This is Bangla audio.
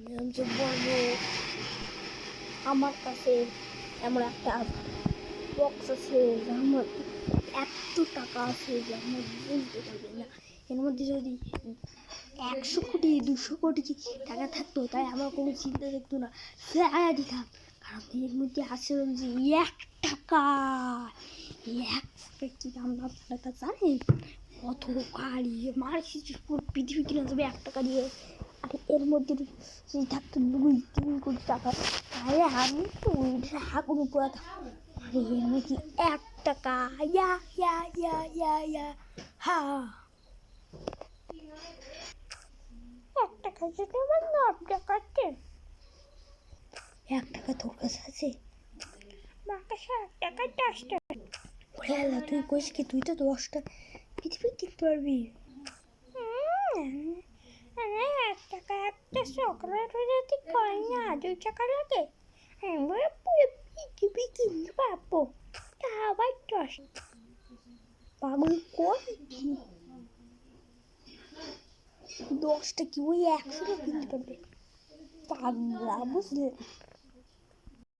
আমি যে বলবো আমার কাছে এমন একটা বক্স আছে যার মধ্যে এত টাকা আছে যে আমার বুঝতে পারবেন না। এর মধ্যে যদি 100 কোটি 200 কোটি টাকা থাকতো তাই আমার কোনো চিন্তা থাকতো না, ফেলা দিতাম। কারণ এর মধ্যে আছে যে 1 টাকা, 1 টাকা কি আমরা আপনারা জানেন কত গাড়ি মার্সিডিজ পুরো পৃথিবী কিনে যাবে 1 টাকা দিয়ে। আর এর মধ্যে যদি থাকতো 2-3 কোটি টাকা তাহলে আমি তো হাগুন পড়াতাম। আর এর মধ্যে 1 টাকা, ইয়া ইয়া ইয়া ইয়া ইয়া হা 1 টাকা যদি আমার 9 টাকা আছে। 1 টাকা তোর কাছে আছে? আমার কাছে 1 টাকা 10 টাকা। ওরে আল্লাহ, তুই কইস কি তুই তো 10টা পৃথিবী কিনতে পারবি? 1 টাকা একটা চকলেট যদি কয় না 2 টাকা লাগে, আমরা পুরো পৃথিবী কিনতে পারবো। তা আবার 10 পাগল কই কি 10টা কি ওই 100টা কিনতে পারবে? পাগলা বুঝলে?